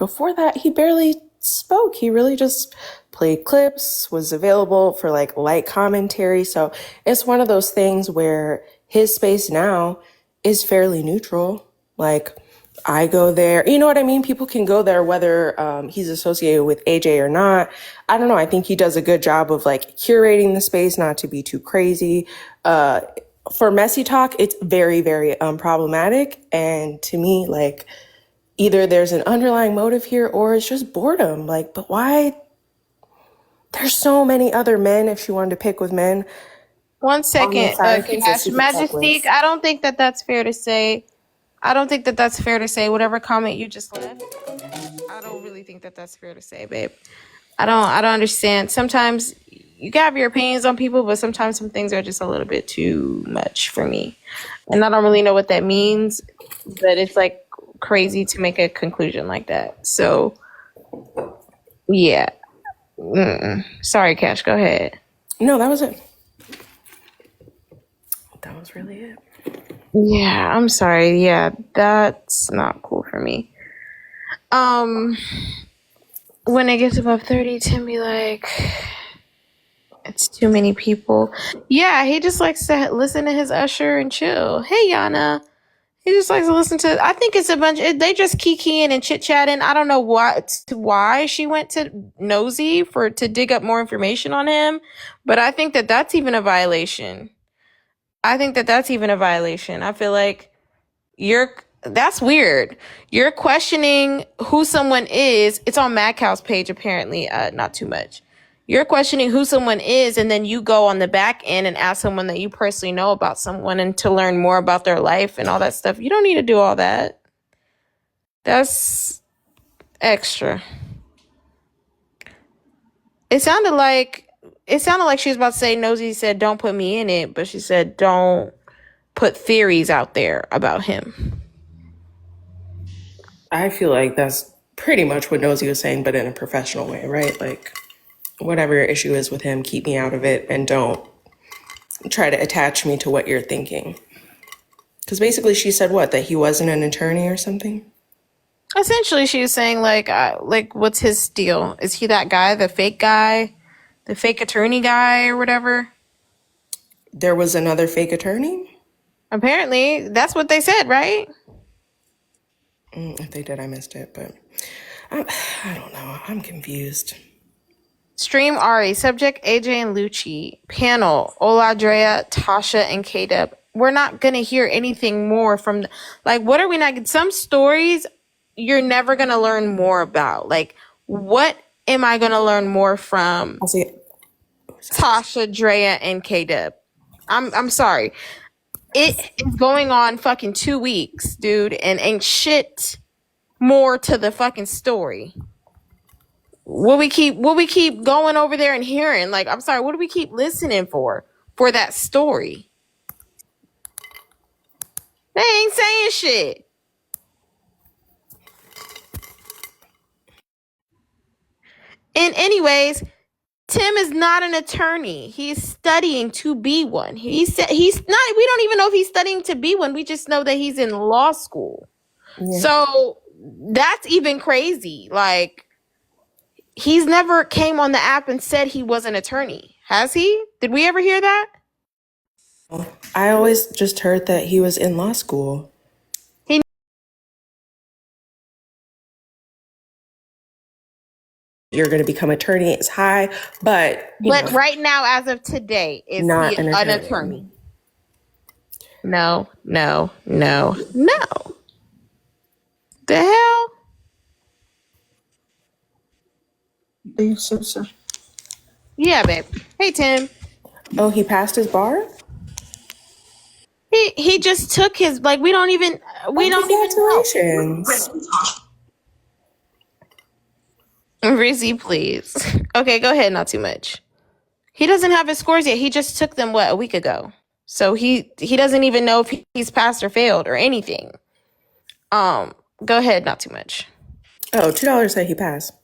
before that, he barely spoke. He really just played clips, was available for like light commentary. So it's one of those things where his space now is fairly neutral. Like, I go there, you know what I mean? People can go there whether he's associated with AJ or not. I don't know. I think he does a good job of like curating the space, not to be too crazy. For messy talk, it's very, very problematic. And to me, like, either there's an underlying motive here or it's just boredom. Like, but why? There's so many other men, if she wanted to pick with men. 1 second, Cash Majesty. I don't think that that's fair to say. Whatever comment you just left, I don't really think that that's fair to say, babe. I don't understand. Sometimes you can have your opinions on people, but sometimes some things are just a little bit too much for me. And I don't really know what that means, but it's like crazy to make a conclusion like that. So, yeah. Sorry, Cash, go ahead. No, that was it. That was really it. Yeah, I'm sorry. Yeah, that's not cool for me. When it gets above 30, Tim be like, it's too many people. Yeah, he just likes to listen to his Usher and chill. Hey, Yana. He just likes to listen to, I think it's a bunch, they just kikiing and chit-chatting. I don't know why she went to Nosy to dig up more information on him, but I think that that's even a violation. I feel like that's weird. You're questioning who someone is. It's on Mad Cow's page, apparently, not too much. You're questioning who someone is, and then you go on the back end and ask someone that you personally know about someone and to learn more about their life and all that stuff. You don't need to do all that. That's extra. It sounded like she was about to say, Nosy said, don't put me in it, but she said, don't put theories out there about him. I feel like that's pretty much what Nosy was saying, but in a professional way, right? Like, whatever your issue is with him, keep me out of it and don't try to attach me to what you're thinking. Because basically she said what? That he wasn't an attorney or something? Essentially, she was saying, like, what's his deal? Is he that guy, the fake attorney guy or whatever? There was another fake attorney? Apparently, that's what they said, right? If they did, I missed it, but I don't know. I'm confused. Stream Ari, subject AJ and Lucci, panel Oladrea, Tasha, and K-Dub. We're not going to hear anything more from, what are we not, some stories you're never going to learn more about. Like, what am I going to learn more from Tasha, Drea, and K-Dub? I'm sorry. It is going on fucking 2 weeks, dude, and ain't shit more to the fucking story. What we keep going over there and hearing? Like, I'm sorry, what do we keep listening for that story? They ain't saying shit. And anyways, Tim is not an attorney. He's studying to be one. He said he's not. We don't even know if he's studying to be one. We just know that he's in law school. Yeah. So that's even crazy. Like, he's never came on the app and said he was an attorney. Has he? Did we ever hear that? I always just heard that he was in law school. You're going to become attorney is high, but right now, as of today, is not an attorney. No. The hell? Susu. Yeah, babe. Hey, Tim. Oh, he passed his bar? He just took his, we don't even Congratulations. Rizzy, please. Okay, go ahead. Not too much. He doesn't have his scores yet. He just took them, a week ago. So he doesn't even know if he's passed or failed or anything. Go ahead. Not too much. Oh, $2 said he passed.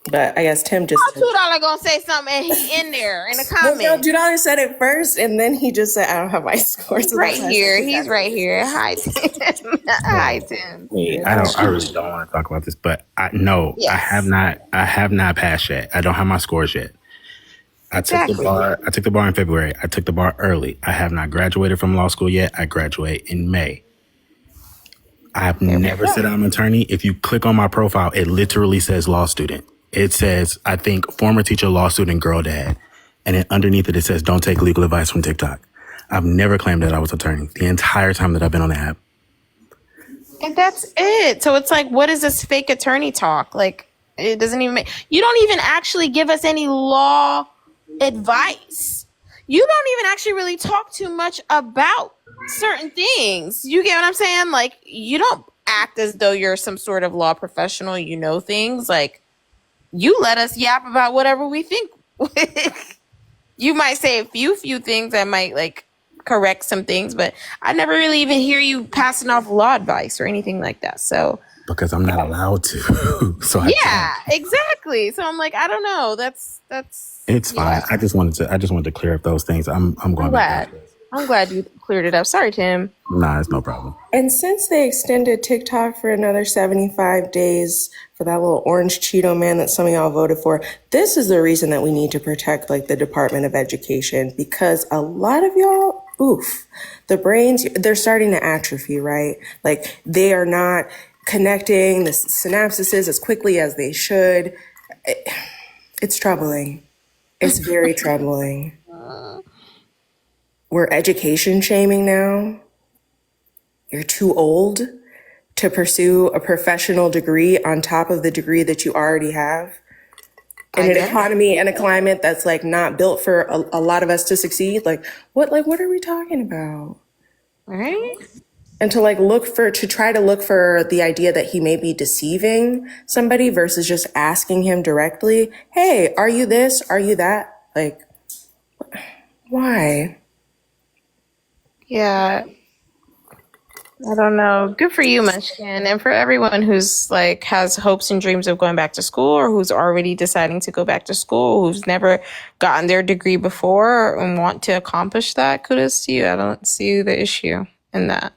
But I guess Tim just $2 gonna say something and he in there in the well, no, comments. $2 said it first, and then he just said, "I don't have my score," He's so that's right why I said here. He's right congratulations. here. Hi, Tim. Hi, Tim. Wait, I I really don't want to talk about this, but I have Yes, not, I have not passed yet. I don't have my scores yet. exactly. I took the bar in February. I took the bar early. I have not graduated from law school yet. I graduate in May. I've There we never go. said I'm an attorney. If you click on my profile, it literally says law student. It says, I think, former teacher, law student, girl dad. And then underneath it says, don't take legal advice from TikTok. I've never claimed that I was an attorney the entire time that I've been on the app. And that's it. So it's like, what is this fake attorney talk? Like, it doesn't even make, you don't even actually give us any law advice. You don't even actually really talk too much about certain things. You get what I'm saying? Like, you don't act as though you're some sort of law professional, you know things. Like, you let us yap about whatever we think. You might say a few things that might like correct some things, but I never really even hear you passing off law advice or anything like that. So Because I'm not allowed to. So I yeah, don't. exactly. So I'm like, I don't know. That's It's fine. yeah. I just wanted to clear up those things. I'm going back. I'm glad you cleared it up. Sorry, Tim. Nah, it's no problem. And since they extended TikTok for another 75 days for that little orange Cheeto man that some of y'all voted for, this is the reason that we need to protect like the Department of Education, because a lot of y'all, the brains, they're starting to atrophy, right? Like they are not connecting the synapses as quickly as they should. It's troubling. It's very troubling. We're education shaming now. You're too old to pursue a professional degree on top of the degree that you already have in I an guess. economy and a climate that's like not built for a lot of us to succeed. Like what are we talking about? Right? And to try to look for the idea that he may be deceiving somebody versus just asking him directly, hey, are you this? Are you that? Like, why? Yeah. I don't know. Good for you, Munchkin. And for everyone who's like has hopes and dreams of going back to school or who's already deciding to go back to school, who's never gotten their degree before and want to accomplish that, kudos to you. I don't see the issue in that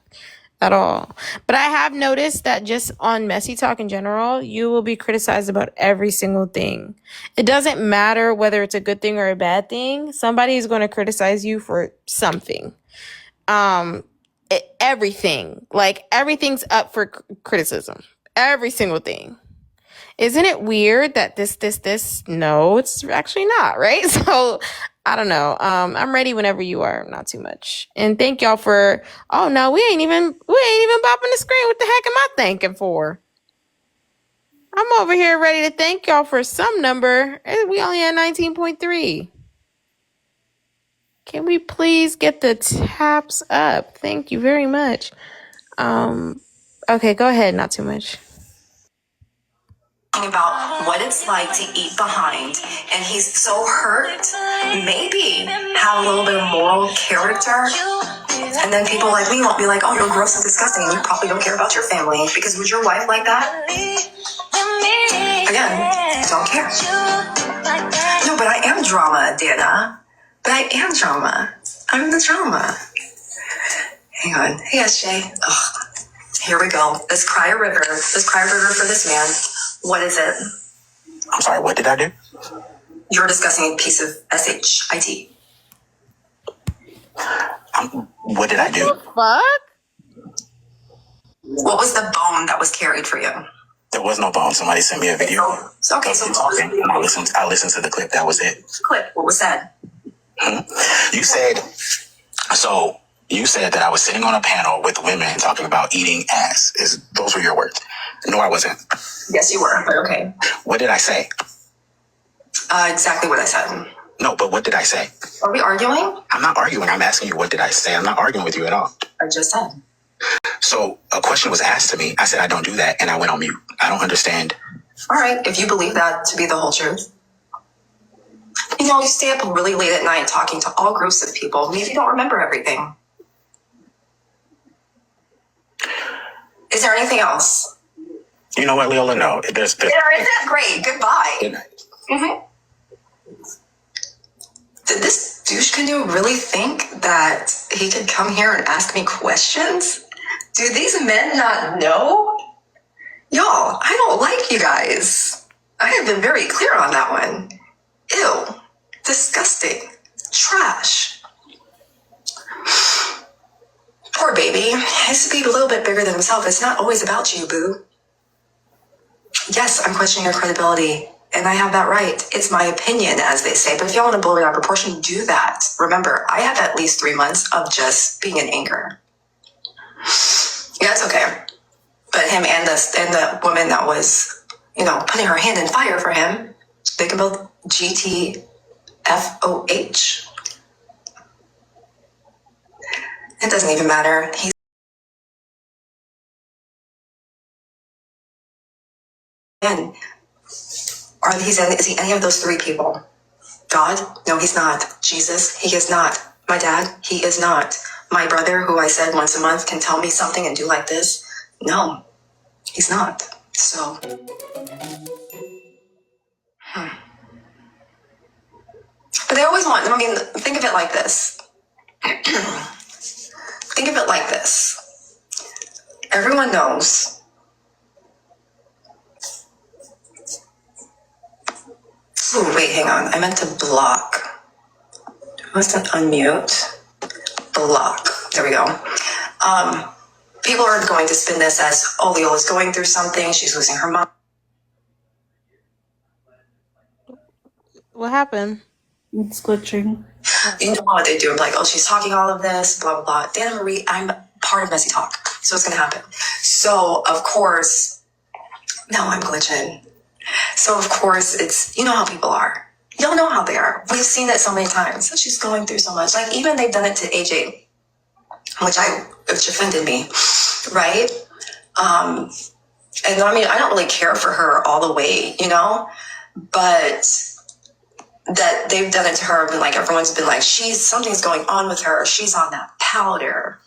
at all. But I have noticed that just on Messy Talk in general, you will be criticized about every single thing. It doesn't matter whether it's a good thing or a bad thing. Somebody is going to criticize you for something. Everything, like everything's up for criticism, every single thing. Isn't it weird that this no, it's actually not, right? So I don't know. I'm ready whenever you are. Not too much. And thank y'all for, oh no, we ain't even bopping the screen. What the heck am I thanking for? I'm over here ready to thank y'all for some number. We only had 19.3. Can we please get the taps up? Thank you very much. Okay, go ahead. Not too much. About what it's like to eat behind, and he's so hurt. Maybe have a little bit of moral character, and then people like me won't be like, oh, you're gross and disgusting, and you probably don't care about your family, because would your wife like that? Again, don't care. No, but I am drama, Dana. But I am drama. I'm the drama. Hang on. Hey, SJ. Ugh. Here we go. Let's cry a river. Let's cry a river for this man. What is it? I'm sorry, what did I do? You're discussing a piece of SHIT. What did I do? Fuck? What was the bone that was carried for you? There was no bone. Somebody sent me a video. Okay, so Talking, and I listened to the clip. That was it. clip. What was said? You said that I was sitting on a panel with women talking about eating ass. Those were your words? No, I wasn't. Yes, you were, but okay. What did I say? Exactly what I said. No, but what did I say? Are we arguing? I'm not arguing. I'm asking you, what did I say? I'm not arguing with you at all. I just said. So a question was asked to me. I said, I don't do that. And I went on mute. I don't understand. All right, if you believe that to be the whole truth. You know, you stay up really late at night talking to all groups of people. Maybe you don't remember everything. Is there anything else? You know what, Leola? No, there's. Isn't that great? Goodbye. Good night. Mm-hmm. Did this douche canoe really think that he could come here and ask me questions? Do these men not know? Y'all, I don't like you guys. I have been very clear on that one. Ew. Disgusting. Trash. Poor baby. He has to be a little bit bigger than himself. It's not always about you, boo. Yes, I'm questioning your credibility, and I have that right. It's my opinion, as they say, but if y'all want to blow it out of proportion, do that. Remember, I have at least 3 months of just being in anger. Yeah, it's okay. But him and the woman that was, putting her hand in fire for him, they can both GTFOH. It doesn't even matter. Is he any of those 3 people? God? No, he's not. Jesus? He is not. My dad? He is not. My brother, who I said once a month can tell me something and do like this? No, he's not. So. But they always want, think of it like this. Think of it like this. Everyone knows. Oh, wait, hang on. I meant to block. I must unmute. Block. There we go. People are going to spin this as, oh, Leola's going through something. She's losing her mom. What happened? It's glitching. You know what they do. Like, oh, she's talking all of this, blah, blah, blah. Dana Marie, I'm part of Messy Talk. So it's going to happen. So, of course, no, I'm glitching. So, of course, it's, you know how people are. Y'all know how they are. We've seen it so many times. She's going through so much. Like, even they've done it to AJ, which offended me, right? And I don't really care for her all the way, but that they've done it to her, and like everyone's been like, something's going on with her. She's on that powder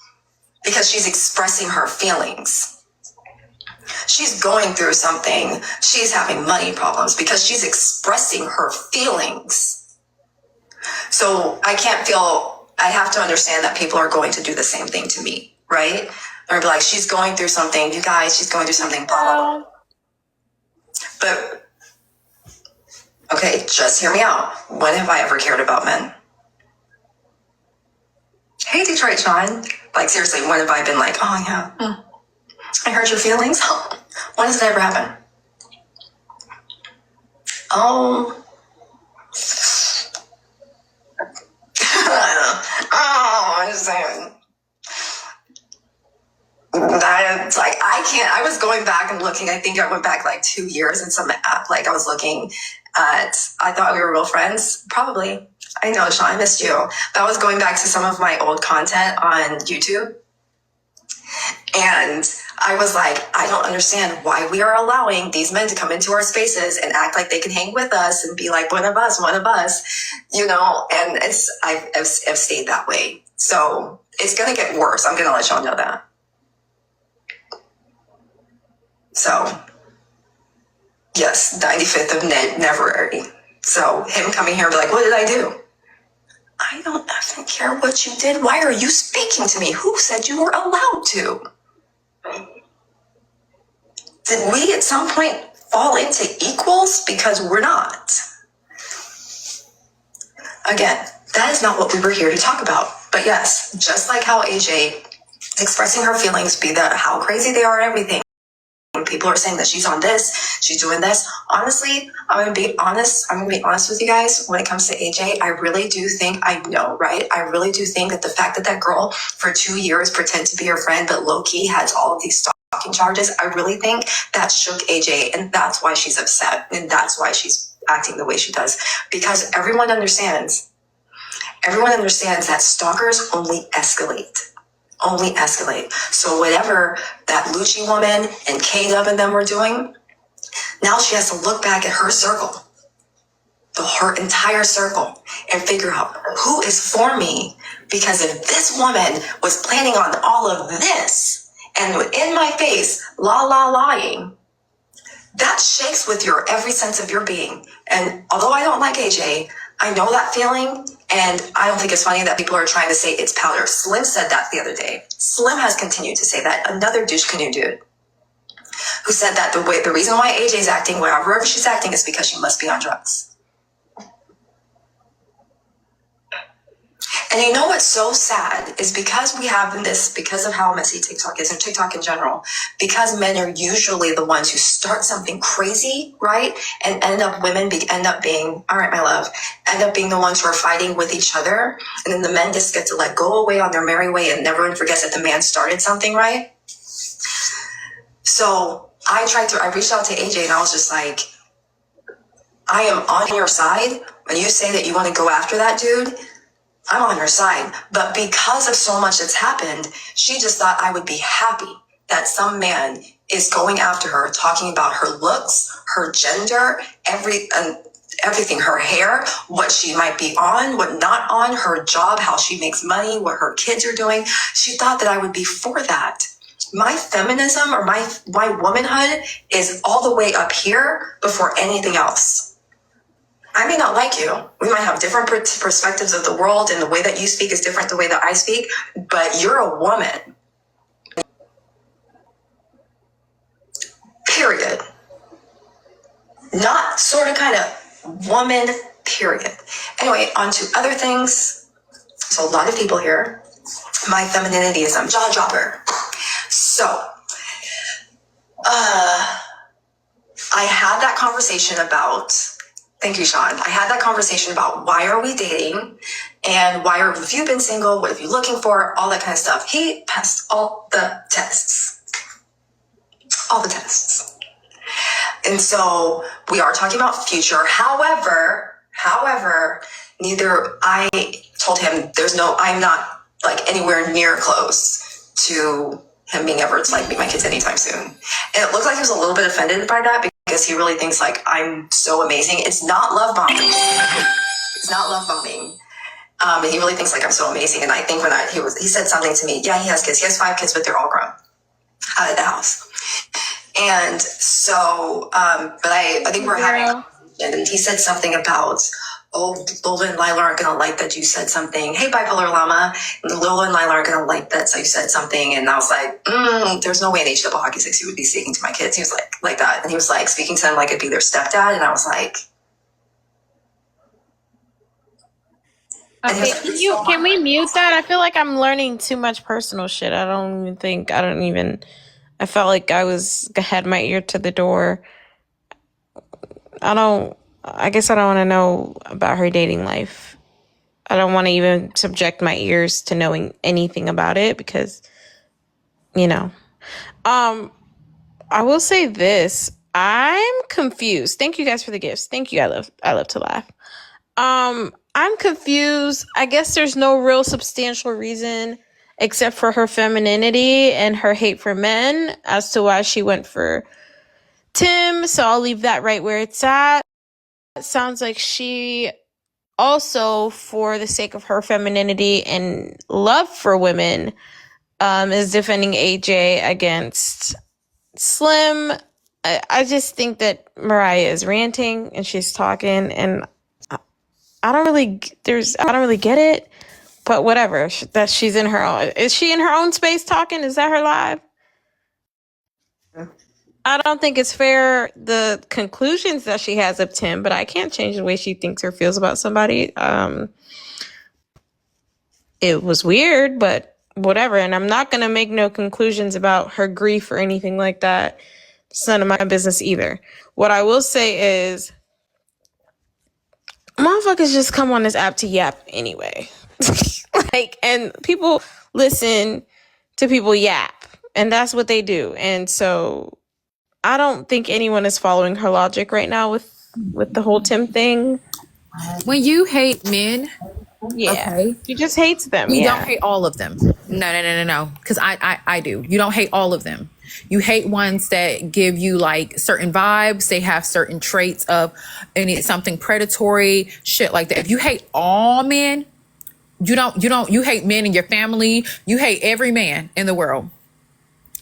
because she's expressing her feelings. She's going through something. She's having money problems because she's expressing her feelings. So I have to understand that people are going to do the same thing to me, right? They're gonna be like, she's going through something, you guys, she's going through something, blah, blah, blah. But, okay, just hear me out. When have I ever cared about men? Hey, Detroit Sean. Like, seriously, when have I been like, oh, yeah, I hurt your feelings? When does it ever happen? Oh. I'm just saying. That's like, I was going back and looking, I think I went back like 2 years in some app, like I was looking at, I thought we were real friends, probably. I know, Sean, I missed you. But I was going back to some of my old content on YouTube. And I was like, I don't understand why we are allowing these men to come into our spaces and act like they can hang with us and be like, one of us, and I've stayed that way. So it's going to get worse. I'm going to let y'all know that. So, yes, 95th of Never. So him coming here and be like, what did I do? I don't effing care what you did. Why are you speaking to me? Who said you were allowed to? Did we at some point fall into equals? Because we're not. Again, that is not what we were here to talk about. But yes, just like how AJ is expressing her feelings, be that how crazy they are and everything. When people are saying that she's on this, she's doing this. Honestly, I'm going to be honest with you guys. When it comes to AJ, I really do think, I know, right? I really do think that the fact that girl for 2 years pretended to be her friend, but low-key has all of these stalking charges, I really think that shook AJ, and that's why she's upset, and that's why she's acting the way she does. Because everyone understands that stalkers only escalate. So whatever that Lucci woman and K-Dub and them were doing, now she has to look back at her circle, her entire circle, and figure out who is for me. Because if this woman was planning on all of this and in my face, lying, that shakes with your every sense of your being. And although I don't like AJ, I know that feeling, and I don't think it's funny that people are trying to say it's powder. Slim said that the other day. Slim has continued to say that. Another douche canoe dude who said that the reason why AJ's acting wherever she's acting is because she must be on drugs. And you know what's so sad is because we have this, because of how messy TikTok is, and TikTok in general, because men are usually the ones who start something crazy, right? And end up being, all right, my love, end up being the ones who are fighting with each other. And then the men just get to like go away on their merry way, and everyone forgets that the man started something, right? So I reached out to AJ and I was just like, I am on your side. When you say that you want to go after that dude, I'm on her side. But because of so much that's happened, she just thought I would be happy that some man is going after her, talking about her looks, her gender, everything, her hair, what she might be on, what not on, her job, how she makes money, what her kids are doing. She thought that I would be for that. My feminism or my womanhood is all the way up here before anything else. I may not like you. We might have different perspectives of the world, and the way that you speak is different the way that I speak, but you're a woman. Period. Not sort of kind of woman, period. Anyway, on to other things. So a lot of people here, my femininity is jaw dropper. So, I had that conversation about, thank you, Sean. I had that conversation about why are we dating and why have you been single? What are you looking for? All that kind of stuff. He passed all the tests. All the tests. And so we are talking about future. However, I told him I'm not like anywhere near close to him being ever to like meet my kids anytime soon. And it looked like he was a little bit offended by that because he really thinks like I'm so amazing. It's not love bombing. It's not love bombing. And he really thinks like I'm so amazing. And I think when he said something to me, yeah, he has kids. He has 5 kids, but they're all grown out of the house. And so, but I think we're having, and he said something about, oh, Lola and Lila aren't going to like that you said something. Hey, bipolar llama, Lola and Lila aren't going to like that, so you said something. And I was like, there's no way in H double hockey 6 you would be speaking to my kids. He was like that. And he was like speaking to them like it'd be their stepdad. And I was like, okay, can we mute that? I feel like I'm learning too much personal shit. I felt like I had my ear to the door. I guess I don't want to know about her dating life. I don't want to even subject my ears to knowing anything about it because, I will say this. I'm confused. Thank you guys for the gifts. Thank you. I love to laugh. I'm confused. I guess there's no real substantial reason except for her femininity and her hate for men as to why she went for Tim. So I'll leave that right where it's at. It sounds like she also, for the sake of her femininity and love for women, is defending AJ against Slim. I just think that Mariah is ranting and she's talking, and I don't really get it. But whatever, that she's in her own. Is she in her own space talking? Is that her live? I don't think it's fair, the conclusions that she has of Tim, but I can't change the way she thinks or feels about somebody. It was weird, but whatever. And I'm not going to make no conclusions about her grief or anything like that. It's none of my business either. What I will say is, motherfuckers just come on this app to yap anyway. And people listen to people yap, and that's what they do. And so I don't think anyone is following her logic right now with the whole Tim thing. When you hate men, okay, she just hates them. You don't hate all of them. No. Because I do. You don't hate all of them. You hate ones that give you like certain vibes. They have certain traits of something predatory, shit like that. If you hate all men, you hate men in your family. You hate every man in the world.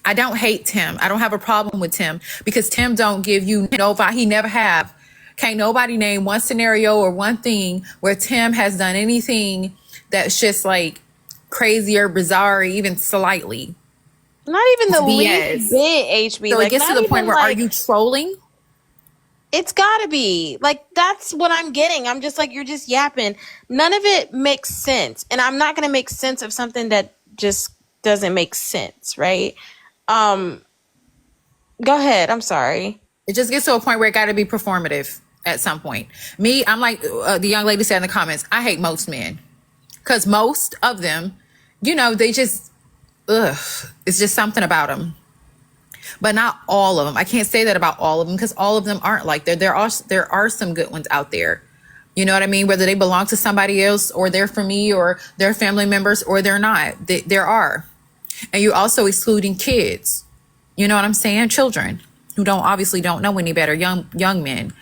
I don't hate Tim. I don't have a problem with Tim because Tim don't give you no vibe. He never have. Can't nobody name one scenario or one thing where Tim has done anything that's just like crazy or bizarre, even slightly. Not even the least bit, HB. So like, it gets to the point where are you trolling? It's gotta be. Like, that's what I'm getting. I'm just like, you're just yapping. None of it makes sense. And I'm not gonna make sense of something that just doesn't make sense, right? Go ahead. I'm sorry. It just gets to a point where it got to be performative at some point. Me, I'm like the young lady said in the comments, I hate most men because most of them, you know, they just, it's just something about them. But not all of them. I can't say that about all of them because all of them aren't like that. There are some good ones out there. You know what I mean? Whether they belong to somebody else or they're for me or they're family members or they're not. There are. And you're also excluding kids. You know what I'm saying? Children who obviously don't know any better, young men.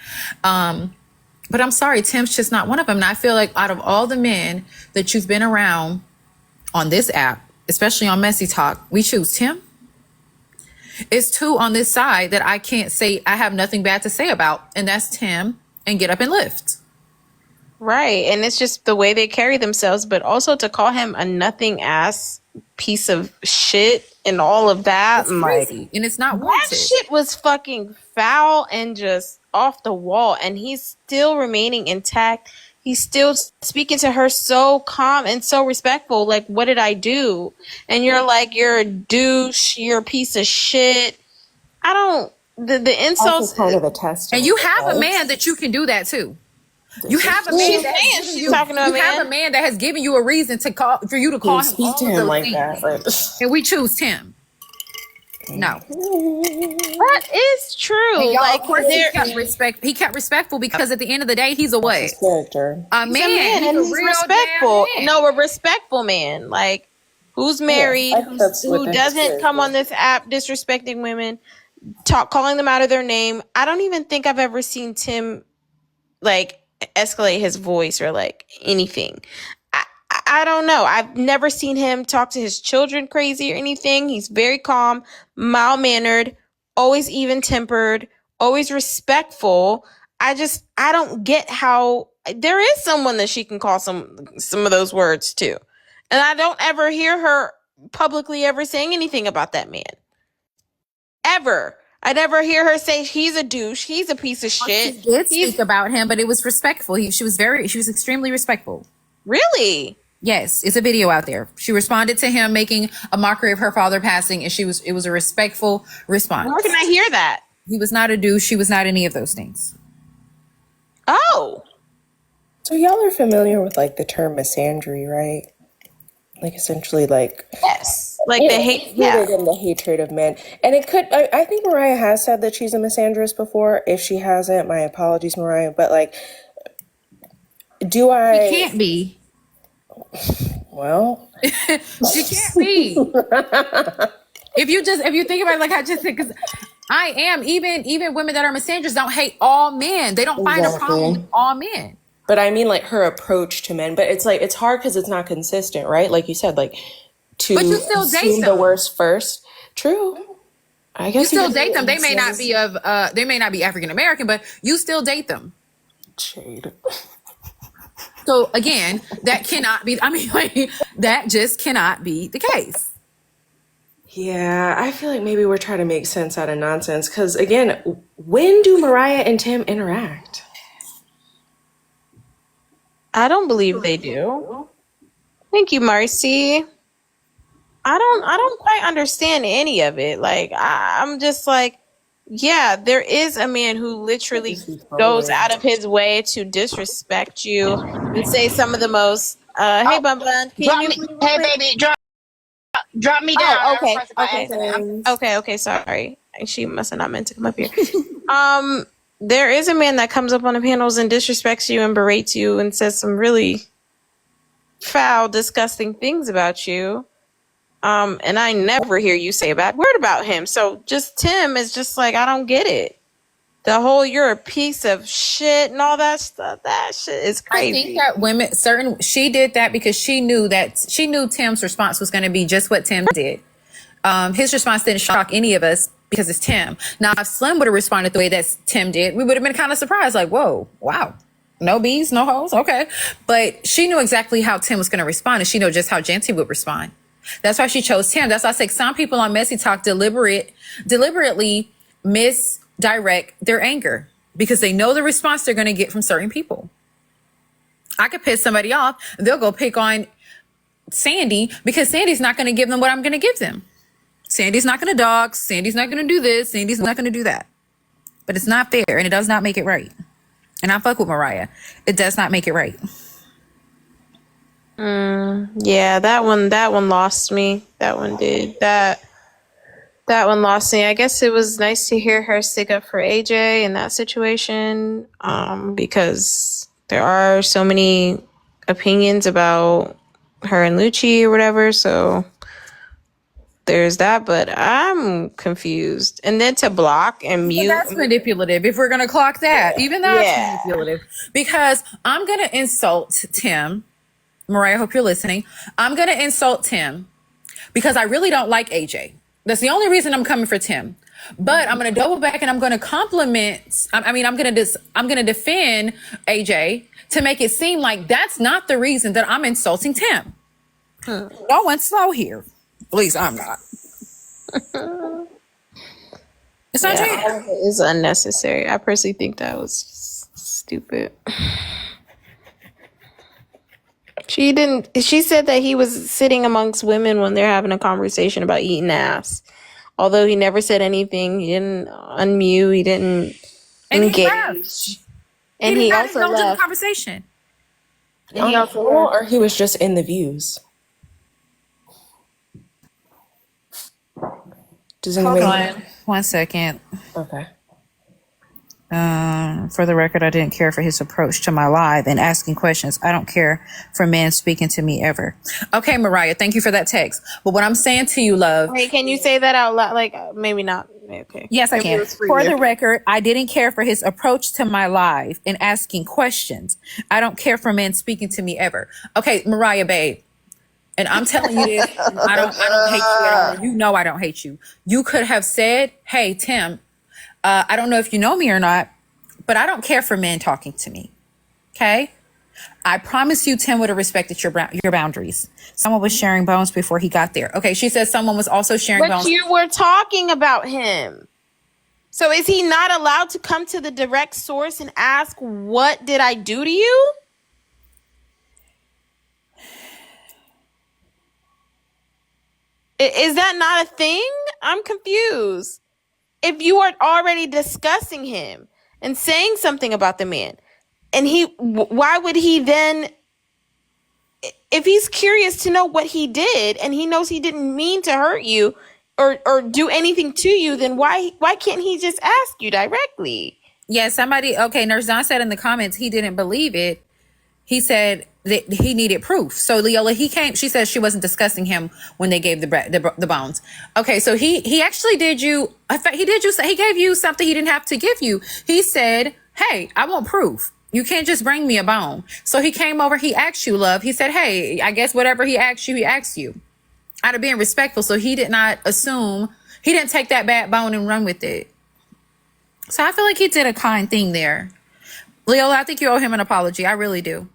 But I'm sorry, Tim's just not one of them. And I feel like out of all the men that you've been around on this app, especially on Messy Talk, we choose Tim. It's two on this side that I can't say I have nothing bad to say about, and that's Tim and Get Up and Lift. Right. And it's just the way they carry themselves, but also to call him a nothing ass piece of shit and all of that. It's crazy. And it's not wanted. That shit was fucking foul and just off the wall. And he's still remaining intact. He's still speaking to her so calm and so respectful. Like, what did I do? And you're like, you're a douche. You're a piece of shit. I don't. The insults. Kind of a test. And you have a man that you can do that too. You have a man have a man that has given you a reason to call for you to call him. Speak to him like that, and we choose Tim. No, that is true. Like, of course, he kept respectful because at the end of the day, he's a what? Character. A man, and he's respectful. No, a respectful man, like who's married, who doesn't come on this app disrespecting women, calling them out of their name. I don't even think I've ever seen Tim like escalate his voice or like anything. I don't know. I've never seen him talk to his children crazy or anything. He's very calm, mild-mannered, always even-tempered, always respectful. I don't get how there is someone that she can call some of those words to. And I don't ever hear her publicly ever saying anything about that man. Ever. I never hear her say he's a douche. He's a piece of shit. She did speak about him, but it was respectful. She was extremely respectful. Really? Yes, it's a video out there. She responded to him making a mockery of her father passing, and it was a respectful response. Where can I hear that? He was not a douche. She was not any of those things. Oh. So y'all are familiar with like the term misandry, right? Like essentially like yes, like the hate, and the hatred of men. And it could I think Mariah has said that she's a misandrist before. If she hasn't, my apologies, Mariah. But like, She can't be. Well, she can't be. If you think about it, like I just said, because I am even women that are misandrous don't hate all men. They don't find a problem with all men. But I mean, like her approach to men. But it's like it's hard because it's not consistent, right? Like you said, like but you still date them. The worst first. True. I guess you still date them. They may not be African American, but you still date them. Shade. So again, that cannot be. I mean, like, that just cannot be the case. Yeah, I feel like maybe we're trying to make sense out of nonsense. Because again, when do Mariah and Tim interact? I don't believe they do. Thank you, Marcy. I don't quite understand any of it. Like I'm just like, yeah, there is a man who literally goes out of his way to disrespect you and say some of the most hey Bun Bun, hey baby, drop me down. Oh, okay, sorry. She must have not meant to come up here. There is a man that comes up on the panels and disrespects you and berates you and says some really foul, disgusting things about you. And I never hear you say a bad word about him. So just Tim is just like, I don't get it. The whole you're a piece of shit and all that stuff. That shit is crazy. I think that she did that because she knew Tim's response was going to be just what Tim did. His response didn't shock any of us because it's Tim. Now, if Slim would have responded the way that Tim did, we would have been kind of surprised, like, whoa, wow. No bees, no hoes, okay. But she knew exactly how Tim was going to respond, and she knew just how Janty would respond. That's why she chose Tim. That's why I say some people on Messy Talk deliberately misdirect their anger because they know the response they're going to get from certain people. I could piss somebody off. They'll go pick on Sandy because Sandy's not going to give them what I'm going to give them. Sandy's not going to dog. Sandy's not going to do this. Sandy's not going to do that. But it's not fair, and it does not make it right. And I fuck with Mariah. It does not make it right. Yeah, that one lost me. That one did. That one lost me. I guess it was nice to hear her stick up for AJ in that situation, because there are so many opinions about her and Lucci or whatever, so there's that, but I'm confused. And then to block and mute. That's manipulative if we're going to clock that. Even that's manipulative. Because I'm going to insult Tim. Mariah, I hope you're listening. I'm going to insult Tim because I really don't like AJ. That's the only reason I'm coming for Tim. But I'm going to double back and I'm going to compliment. I'm going to defend AJ to make it seem like that's not the reason that I'm insulting Tim. No one's slow here. At least I'm not. It's not all of it is unnecessary. I personally think that was stupid. She said that he was sitting amongst women when they're having a conversation about eating ass. Although he never said anything, he didn't unmute, he didn't engage. And he also left the conversation. And he also or he was just in the views. Does anybody Hold on 1 second. Okay. For the record, I didn't care for his approach to my live and asking questions. I don't care for men speaking to me ever. Okay, Mariah, thank you for that text. But what I'm saying to you, love. Wait, can you say that out loud? Like, maybe not. Okay. Yes, I can. For the record, I didn't care for his approach to my live and asking questions. I don't care for men speaking to me ever. Okay, Mariah, babe. And I'm telling you this, I don't hate you at all. You know I don't hate you. You could have said, hey, Tim, I don't know if you know me or not, but I don't care for men talking to me. Okay? I promise you Tim would have respected your boundaries. Someone was sharing bones before he got there. Okay, she says someone was also sharing bones. But you were talking about him. So is he not allowed to come to the direct source and ask, what did I do to you? Is that not a thing? I'm confused. If you are already discussing him and saying something about the man, and why would he then, if he's curious to know what he did and he knows he didn't mean to hurt you or do anything to you, then why can't he just ask you directly? Yeah, okay, Nurse Don said in the comments he didn't believe it. He said that he needed proof. So Leola, she said she wasn't discussing him when they gave the bones. Okay, so he actually did you, he gave you something he didn't have to give you. He said, hey, I want proof. You can't just bring me a bone. So he came over, he asked you, love. He said, hey, I guess whatever he asked you. Out of being respectful, so he did not assume, he didn't take that bad bone and run with it. So I feel like he did a kind thing there. Leola, I think you owe him an apology. I really do.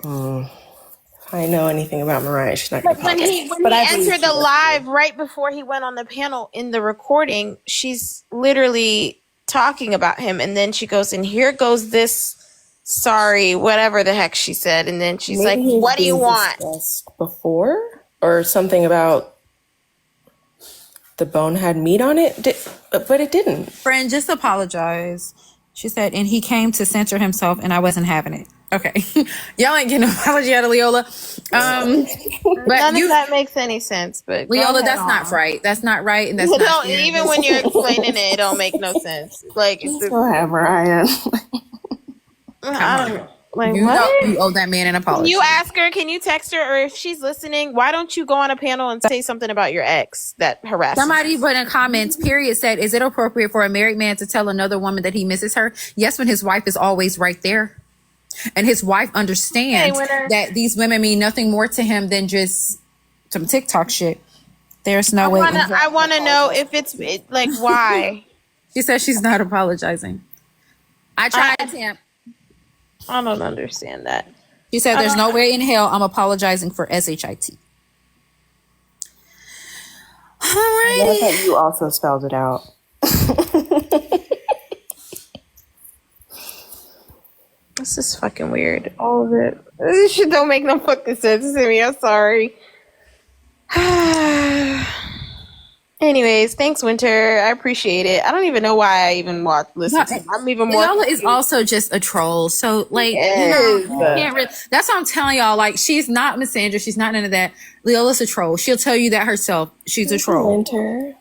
If I know anything about Mariah, she's not going to apologize. When he entered the live right before he went on the panel in the recording, she's literally talking about him, and then she goes, and here goes this, sorry, whatever the heck she said, and then she's like, what do you want? Before, or something about the bone had meat on it, but it didn't. Friend, just apologize. She said, and he came to censor himself, and I wasn't having it. Okay. Y'all ain't getting an apology out of Leola. But none of that makes any sense. But Leola, that's not right. That's not right. And that's not fair. Even when you're explaining it don't make no sense. Like, go ahead, Mariah. I don't know. Like, you what? know you owe that man an apology. Can you ask her? Can you text her? Or if she's listening, why don't you go on a panel and say something about your ex that harassed Somebody put in comments, period, said, is it appropriate for a married man to tell another woman that he misses her? Yes, when his wife is always right there. And his wife understands that these women mean nothing more to him than just some TikTok shit. There's no way. I wanna know if it's like why. She says she's not apologizing. I tried to attempt. I don't understand that. She said there's no way in hell I'm apologizing for SHIT. I love that you also spelled it out. This is fucking weird. All of it. This shit don't make no fucking sense to me. I'm sorry. Anyways, thanks, Winter. I appreciate it. I don't even know why I even listen to him. I'm even more. Leola is also just a troll. So, like, you can't really, that's what I'm telling y'all. Like, she's not Miss Sandra. She's not none of that. Leola's a troll. She'll tell you that herself. She's a troll. Winter.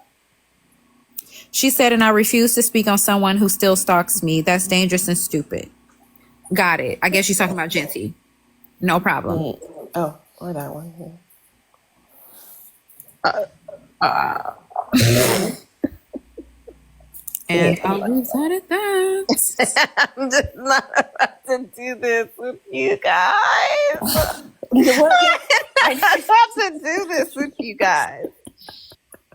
She said, and I refuse to speak on someone who still stalks me. That's dangerous and stupid. Got it. I guess she's talking about Genty. No problem. Oh, or that one. And I'll leave that at that. I'm just not about to do this with you guys. I'm not about to do this with you guys.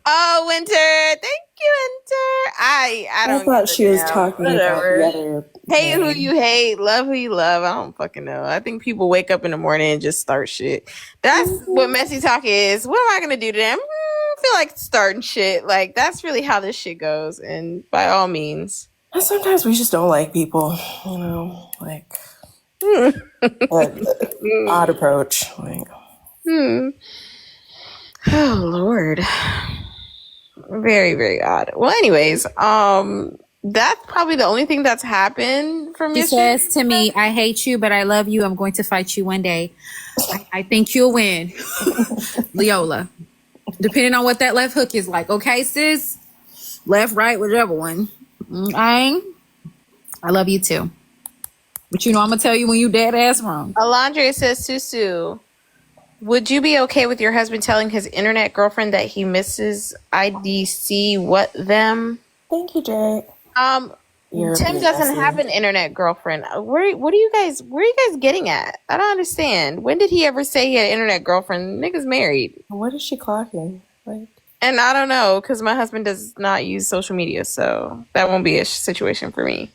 Oh, Winter. Thank you, Winter. I don't thought she was talking about the other. Hate who you hate, love who you love. I don't fucking know. I think people wake up in the morning and just start shit. That's what messy talk is. What am I gonna do to them? I feel like starting shit. Like, that's really how this shit goes. And by all means. And sometimes we just don't like people, you know, like odd approach. Like, Oh Lord. Very, very odd. Well, anyways, that's probably the only thing that's happened from She yesterday. says to me, I hate you, but I love you. I'm going to fight you one day. I think you'll win. Leola. Depending on what that left hook is like. Okay, sis? Left, right, whichever one. I love you too. But you know I'm going to tell you when you dead ass wrong. Alondra says, Susu, would you be okay with your husband telling his internet girlfriend that he misses IDC what them? thank you, Jay. Tim doesn't have an internet girlfriend. Where are you guys getting at? I don't understand. When did he ever say he had an internet girlfriend? Nigga's married. What is she clocking? Like, And I don't know, because my husband does not use social media, so that won't be a situation for me.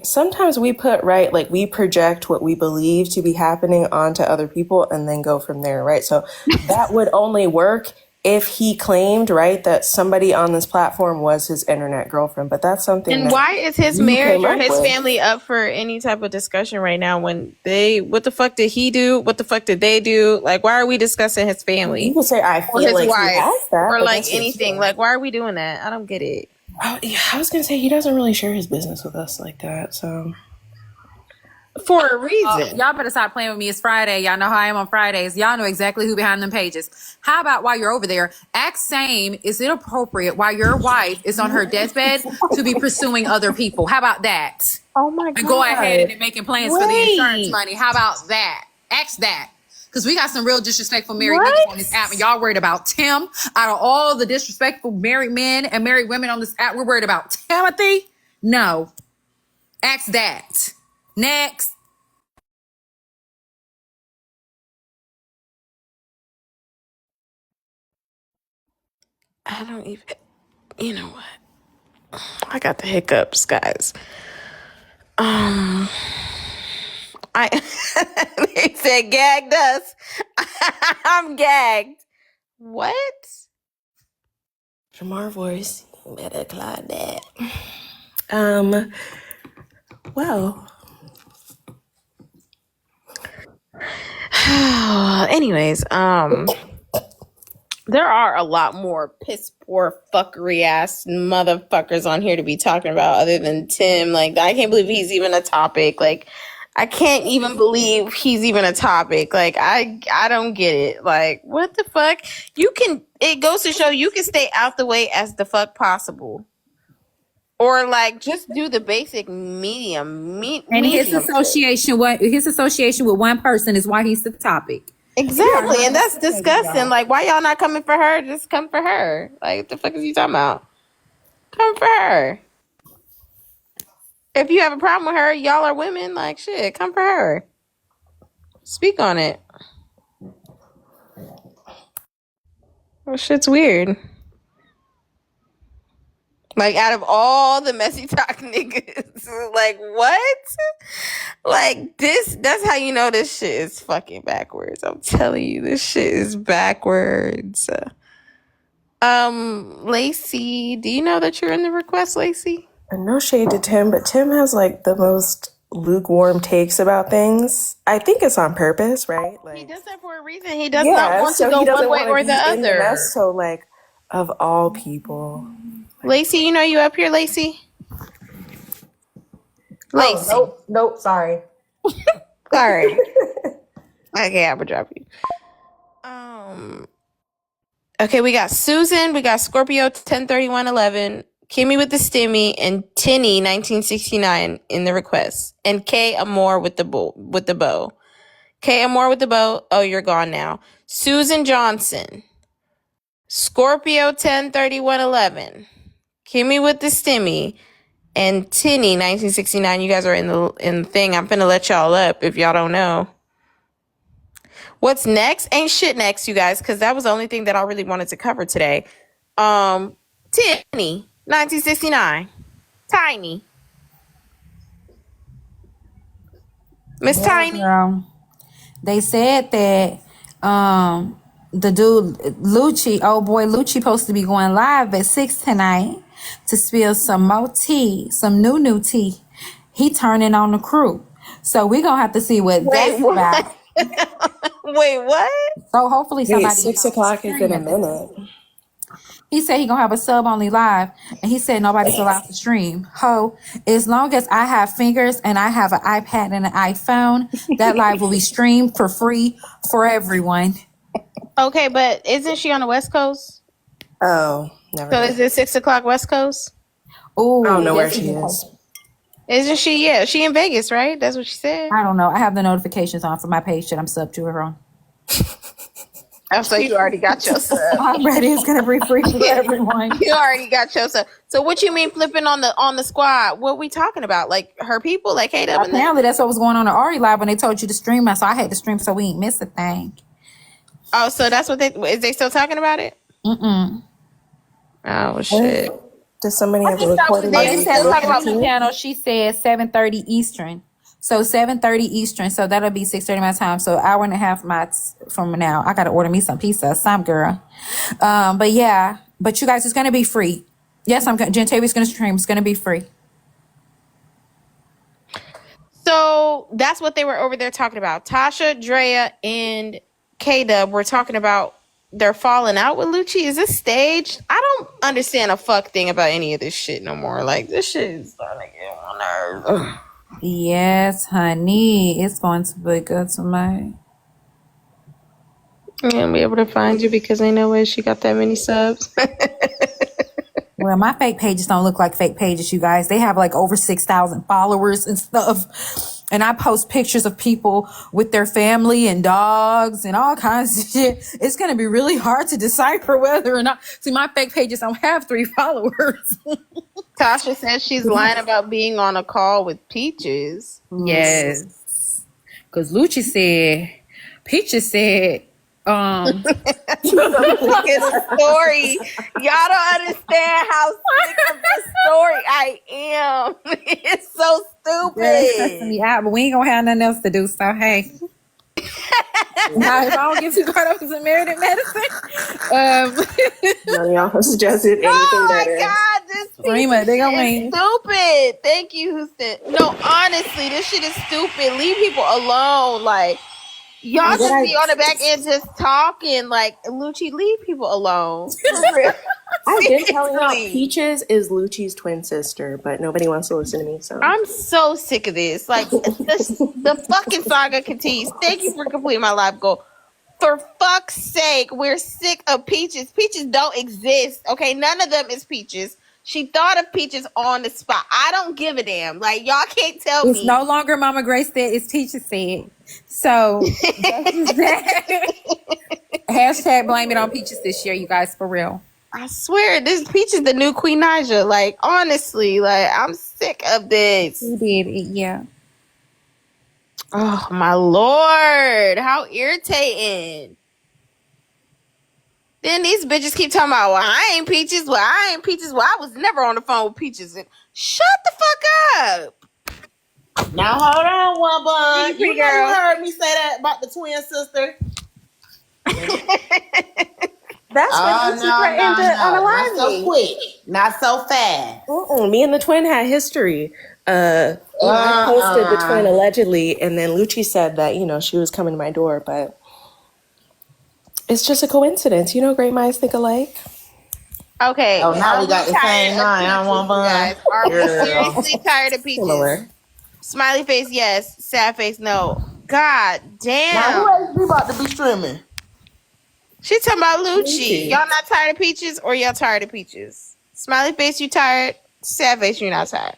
sometimes we put, right, like we project what we believe to be happening onto other people and then go from there, right? So that would only work if he claimed, right, that somebody on this platform was his internet girlfriend. But that's something. And that why is his you marriage came or up his with. family up for any type of discussion right now when what the fuck did he do? What the fuck did they do? Like, why are we discussing his family? You could say, I Or feel his like wife? he has that. Or but like that's just- anything. Like, why are we doing that? I don't get it. Yeah, I was going to say, he doesn't really share his business with us like that, so. For a reason. Y'all better stop playing with me. It's Friday. Y'all know how I am on Fridays. Y'all know exactly who behind them pages. How about while you're over there, ask Same, is it appropriate while your wife is on her deathbed to be pursuing other people? How about that? Oh my God. And go ahead and making plans for the insurance money. How about that? Ask that. Because we got some real disrespectful married niggas on this app, and y'all worried about Tim. Out of all the disrespectful married men and married women on this app, we're worried about Timothy? No. Ask that. Next. I don't even, you know what? I got the hiccups, guys. They said gagged us. I'm gagged. What? From our voice, you better cloud that. Well. Anyways, there are a lot more piss poor fuckery ass motherfuckers on here to be talking about other than Tim. Like, I can't believe he's even a topic. Like, I can't even believe he's even a topic. Like, I don't get it. like, what the fuck? It goes to show you can stay out the way as the fuck possible. Or like just do the basic medium. And his association with one person is why he's the topic. Exactly, and that's disgusting. Like, why y'all not coming for her? Just come for her. Like, what the fuck is you talking about? Come for her. If you have a problem with her, y'all are women. Like, shit, come for her. Speak on it. Well, shit's weird. Like, out of all the messy talk niggas, like, what? Like, that's how you know this shit is fucking backwards. I'm telling you, this shit is backwards. Lacey, do you know that you're in the request, Lacey? And no shade to Tim, but Tim has like the most lukewarm takes about things. I think it's on purpose, right? Like, He does that for a reason. He does not want to so go he doesn't one way want to or be the in the other. mess. So, like, of all people, Lacey, you know you up here, Lacey? Lacey. Oh, nope, sorry. Sorry. Okay, I would drop you. Okay, we got Susan, we got Scorpio 103111, Kimmy with the Stimmy, and Tinny 1969 in the request, and K Amore with the bow. K Amore with the bow. Oh, you're gone now. Susan Johnson, Scorpio 103111, Kimmy with the Stimmy, and Tinny 1969. You guys are in the thing. I'm finna let y'all up if y'all don't know. What's next? Ain't shit next, you guys, because that was the only thing that I really wanted to cover today. Tinny, 1969. Tiny. Miss Tiny. Girl. They said that the dude Lucci, old boy Lucci, supposed to be going live at 6 tonight to spill some more tea, some new tea. He turning on the crew. So we're gonna have to see what that's about. Wait, what? So hopefully somebody 6 o'clock is in a minute. He said he gonna have a sub only live, and he said nobody's allowed to stream. Ho, as long as I have fingers and I have an iPad and an iPhone, that live will be streamed for free for everyone. Okay, but isn't she on the West Coast? Oh, never. So is it 6 o'clock West Coast? Oh, I don't know where she is. Isn't she? Yeah, she in Vegas, right? That's what she said. I don't know. I have the notifications on for my page that I'm sub to her on. Oh, so you already got your sub. I'm ready. It's gonna be free for everyone. You already got your sub. So what you mean flipping on the squad? What we talking about? Like her people, like K-Dub and them? Apparently, that's what was going on at Ari Live when they told you to stream. So I had to stream so we ain't miss a thing. Oh, so that's what is they still talking about it? Oh shit. Does somebody have a thought recording? they They said still look talking at about the channel. She said 7:30 Eastern. So 7:30 Eastern. So that'll be 6:30 my time. So hour and a half from now. I gotta order me some pizza, some girl. But yeah. But you guys, it's gonna be free. Yes, Gentavia's gonna stream. It's gonna be free. So that's what they were over there talking about. Tasha, Drea, and K-Dub were talking about they're falling out with Lucci. Is this staged? I don't understand a fuck thing about any of this shit no more. Like, this shit is starting to get on my nerves. Yes, honey. It's going to be good tonight. I'm gonna be able to find you because ain't no way she got that many subs. Well, my fake pages don't look like fake pages, you guys. They have like over 6,000 followers and stuff. And I post pictures of people with their family and dogs and all kinds of shit. It's going to be really hard to decipher whether or not. See, my fake pages don't have 3 followers. Tasha says she's lying about being on a call with Peaches. Yes. Because Lucci said, Peaches said, Look at the story. Y'all don't understand how sick of this story I am. It's so stupid. Yeah, but we ain't gonna have nothing else to do, so hey. Now, if I don't get too caught up in some married in medicine, None of y'all have suggested anything oh better. my God, this Rima, they gonna is win. stupid. Thank you, Houston. No, honestly, this shit is stupid. Leave people alone. Like, y'all just be on the back end just talking. Like, Lucci, leave people alone. For real. I've been telling y'all Seriously. Peaches is Lucci's twin sister, but nobody wants to listen to me. So I'm so sick of this. Like, the fucking saga continues. Thank you for completing my life goal. For fuck's sake, we're sick of Peaches. Peaches don't exist. Okay, none of them is Peaches. She thought of Peaches on the spot. I don't give a damn. Like, y'all can't tell It's me. no longer Mama Grace said, it's Teacher said. So that's just that. Hashtag blame it on Peaches this year, you guys, for real. I swear, this Peach is the new Queen Naija. Like, honestly, like, I'm sick of this. He did it, yeah. Oh, my Lord. How irritating. Then these bitches keep talking about, well, I ain't Peaches. Well, I ain't Peaches. Well, I was never on the phone with Peaches. And shut the fuck up. Now hold on, one bun. Pretty You know girl. you heard me say that about the twin sister. That's when she threatened to unalive Not so me. quick. Not so fast. Me and the twin had history. I posted the twin allegedly, and then Lucci said that, she was coming to my door, but it's just a coincidence. Great minds think alike. Okay. Oh, now we got the same mind. I want guys. Are we seriously tired of Peaches? Similar. Smiley face, yes. Sad face, no. God damn. Now who else we about to be streaming? She talking about Lucci. Y'all not tired of Peaches, or y'all tired of Peaches? Smiley face, you tired? Sad face, you not tired.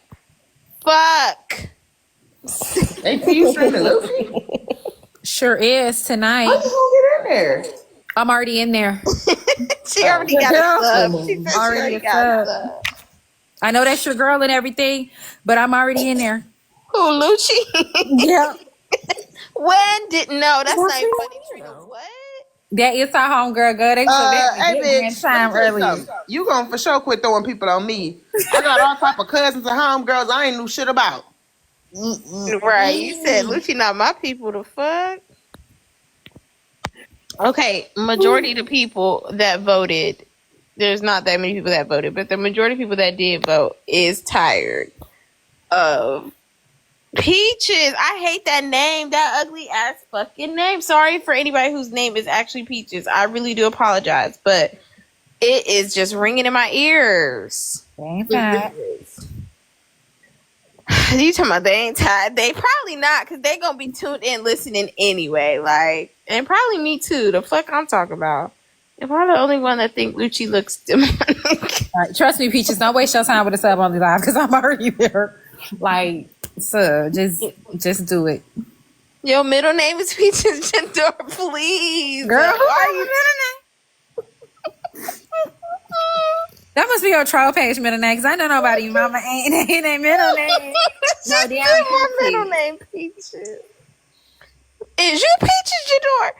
Fuck. They see you streaming Lucci? Sure is tonight. How you gonna get in there? I'm already in there. She already got a sub. She said she already got a sub. I know that's your girl and everything, but I'm already in there. Who, Lucci? Yeah. When didn't know? That's not even funny. Trina. What? That is our homegirl, girl. They Hey, bitch, time earlier. You gonna for sure quit throwing people on me. I got all type of cousins and homegirls I ain't knew shit about. Right. You said Lucci not my people. The fuck? Okay. Majority of the people that voted, there's not that many people that voted, but the majority of people that did vote is tired of Peaches. I hate that name. That ugly ass fucking name. Sorry for anybody whose name is actually Peaches. I really do apologize, but it is just ringing in my ears. Ain't that? You talking about they ain't tired? They probably not, because they gonna be tuned in listening anyway. Like, and probably me too. The fuck I'm talking about. If I'm the only one that think Lucci looks demonic. All right, trust me, Peaches. Don't waste your time with a sub on the live because I'm already there. Like, sir, just do it. Your middle name is Peaches Jandor, please. Girl, Like, who are you? That must be your troll page middle name, because I know nobody mama ain't a middle name. No, She said my middle name Peaches. Is you Peaches Jandor?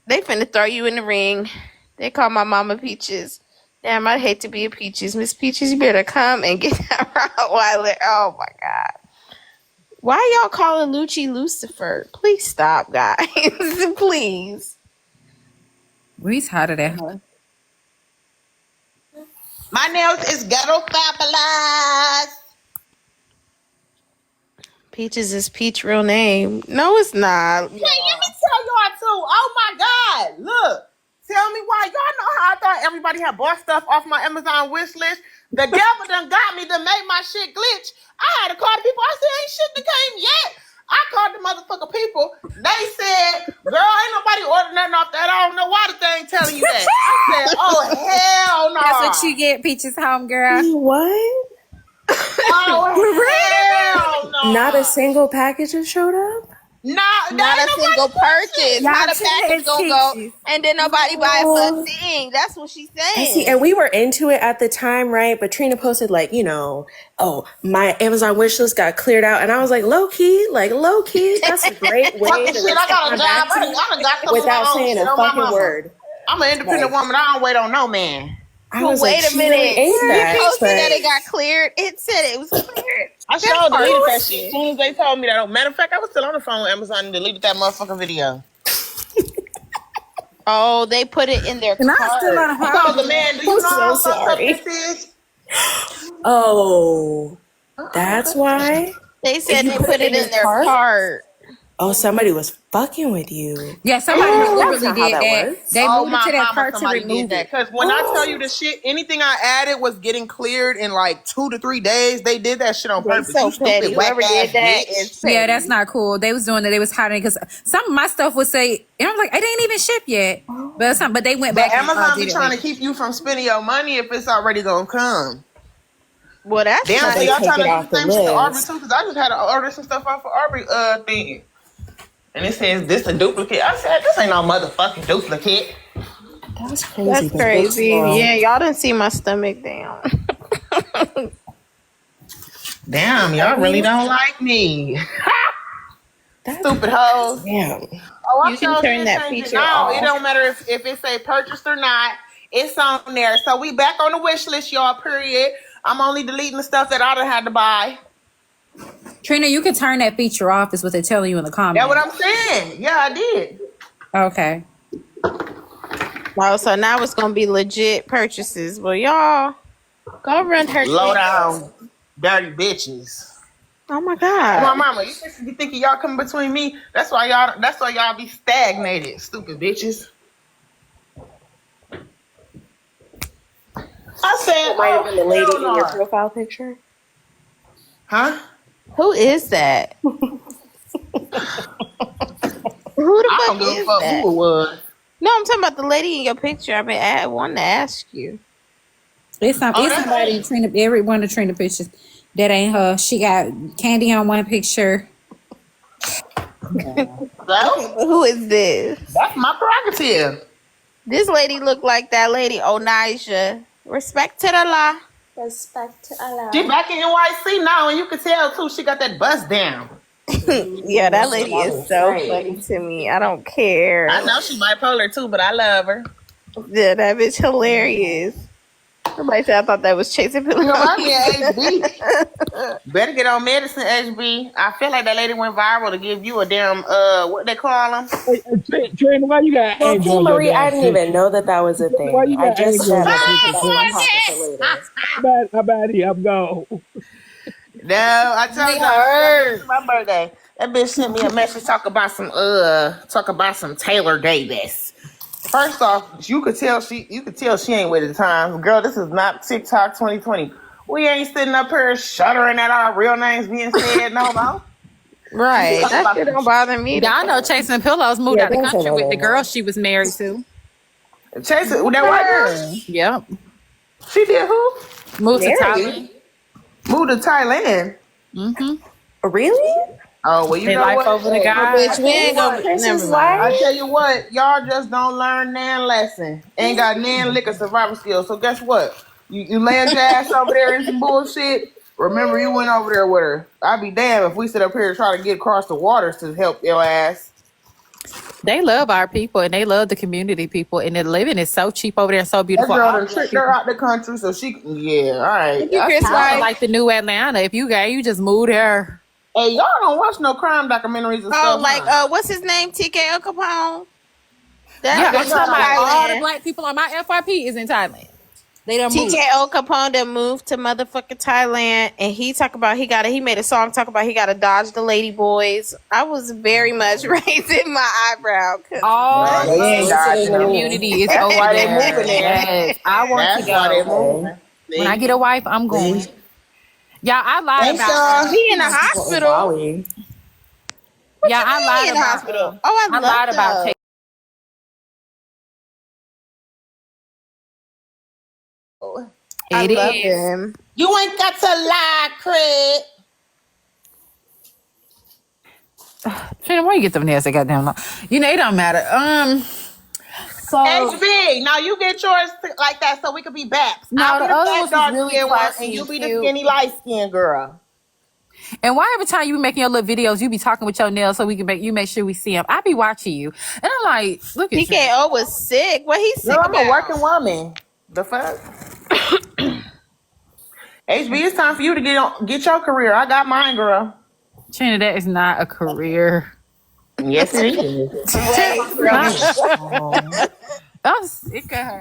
They finna throw you in the ring. They call my mama Peaches. Damn, I'd hate to be a Peaches. Miss Peaches, you better come and get that Rottweiler. Oh my God. Why y'all calling Lucci Lucifer? Please stop, guys. Please. We tired of that. My nails is ghetto fabulous. Peaches is Peach real name. No, it's not. Hey, let me tell y'all too. Oh my God. Look. Tell me why. Y'all know how I thought everybody had bought stuff off my Amazon wish list? The devil done got me to make my shit glitch. I had to call the people. I said, ain't shit that came yet. I called the motherfucker people. They said, girl, ain't nobody ordered nothing off that. I don't know why the thing telling you that. I said, oh, hell no. That's what you get, Peaches homegirl. What? Oh, hell no. Not a single package has showed up? No, Not a single purchase. Not a package gonna go, Peaches. and then nobody buy it for a thing. That's what she's saying. See, and we were into it at the time, right? But Trina posted like, oh, my Amazon wish list got cleared out, and I was like, low key, that's a great way to shit, I got a respond job. back to I me done got some without of my own saying shit a on my fucking mama. word. I'm an independent woman. I don't wait on no man. I was Wait like, a she minute. really ain't You that, posted but- that it got cleared. It said it was cleared. I sure deleted that shit as soon as they told me that. Matter of fact, I was still on the phone with Amazon and deleted that motherfucking video. Oh, they put it in their And I'm cart. still on a I called the man. Do you I'm know so how fucked up sorry. this is? Oh, that's why? They said You they put put it it in in their cart? cart. Oh, somebody was fucking with you. Yeah, somebody That's deliberately not how did that that. works. They moved it to that cart to somebody remove did that. it. Because when I tell you the shit, anything I added was getting cleared in like 2 to 3 days. They did that shit on They purpose. so You stupid, petty. Whoever whack-ass did that bitch. is petty. Yeah, that's not cool. They was doing it. They was hiding it because some of my stuff would say, and I'm like, it ain't even shipped yet. But they went But back. Amazon be did it trying to later. keep you from spending your money if it's already gonna come. Well, that's Damn, not so They y'all take trying it to do off the the same shit to Aubrey list. too? Because I just had to order some stuff off of Aubrey thing. And it says this a duplicate. I said, this ain't no motherfucking duplicate. That's crazy. That's but crazy. wrong. Yeah, y'all didn't see my stomach down. Damn, y'all really don't like me. That's Stupid hoes. damn. Oh, I You can sure turn did that change it. feature No, it off. don't matter if it say purchased or not. It's on there. So we back on the wish list, y'all. Period. I'm only deleting the stuff that I done had to buy. Trina, you can turn that feature off. Is what they're telling you in the That's what comments. I'm saying. Yeah, I did. Okay. Oh, so now it's gonna be legit purchases. Well, y'all, go run her Low thing. down, dirty bitches. Oh my My god. mama, you thinking y'all coming between me? That's why y'all be stagnated, stupid bitches. I said, It might have been the lady hell in your no. profile picture. Huh? Who is that? Who the I fuck don't give a is fuck that? who it was. No, I'm talking about the lady in your picture. I wanted to ask you. It's Oh, that's somebody in me. Trina. Every one of Trina pictures. That ain't her. She got candy on one picture. Okay, So but who is this? that's my prerogative. This lady look like that lady Onaja. Respect to the law. Respect to She Allah. back in NYC now, and you can tell too. She got that bust down. Yeah, that lady is so funny to me. I don't care. I know she bipolar too, but I love her. Yeah, that bitch hilarious. Somebody said I thought that was chasing You pillows. remind me of HB. Better get on medicine, HB. I feel like that lady went viral to give you a damn what they call them. Trina, why you got Well, Angel T. on your Marie, I damn didn't even picture? know that that was a Why thing. you I got just Angel on said your it, picture, but we'll Trina? talk about it later. How about here? I'm gone. No, I told you it's my birthday. That bitch sent me a message talk about some Taylor Davis. First off, you could tell she ain't with the times. Girl, this is not TikTok 2020. We ain't sitting up here shuddering at our real names being said no more. She Right. talking That about shit some don't bother me. Y'all know Chasing Pillows moved Yeah, out the don't say country no with no the girl more. she was married to. Chasing with that For white girl. her. Yep. She did who? Moved to Married? Thailand. Moved to Thailand. Mm-hmm. Really? Oh well, you They know life what? over the Hey, Oh, guy. I bitch, we tell you ain't gonna what. be. Never Chris's mind. I wife? tell you what, y'all just don't learn nan lesson. Ain't got nan lick of survival skills. So guess what? You land your ass over there in some bullshit. Remember, you went over there with her. I'd be damned if we sit up here and try to get across the waters to help your ass. They love our people and they love the community people, and the living is so cheap over there and so That beautiful. girl All done the black tricked her people. out the country so she can. Yeah, all right. Thank you, I Chris see Kind of White. like the new Atlanta. If you got, you just move there. Hey, y'all don't watch no crime documentaries and Oh, stuff, like huh? what's his name? TK Capone. I Yeah, That I'm guess bitch y'all talking from don't about watch. all the Thailand. black people on my FYP is in Thailand. They done moved. TKO Capone that moved to motherfucking Thailand, and he talk about he made a song talk about he got to dodge the lady boys. I was very much raising my eyebrow because No, All they what? ain't of dodging the them. community is That's over why they there. moving there. Yes, I want to That's why they go. Okay. moving. When I See, get a wife, I'm going. see. Yeah, I lied Thanks, about. y'all. He in the Well, in hospital. Bali. What Yeah, you I mean he lied in the about. hospital? Oh, I I love lied about those. I It love is. them. You ain't got to lie, Craig. Trina, where you get them nails? They goddamn long. You know, it don't matter. So HB, now you get yours like that so we could be baps. I'll no, the be the other fat ones was dark really skinned one and classy you and be the cute. skinny light skinned girl. And why every time you be making your little videos, you be talking with your nails so we can make sure we see them. I be watching you, and I'm like, look at Trina. TKO was sick. What he Girl, sick I'm a about? working woman. The fuck? HB, it's time for you to get your career. I got mine, girl. Trina, that is not a career. Yes, it is. Wait, bro. I'm sick of her.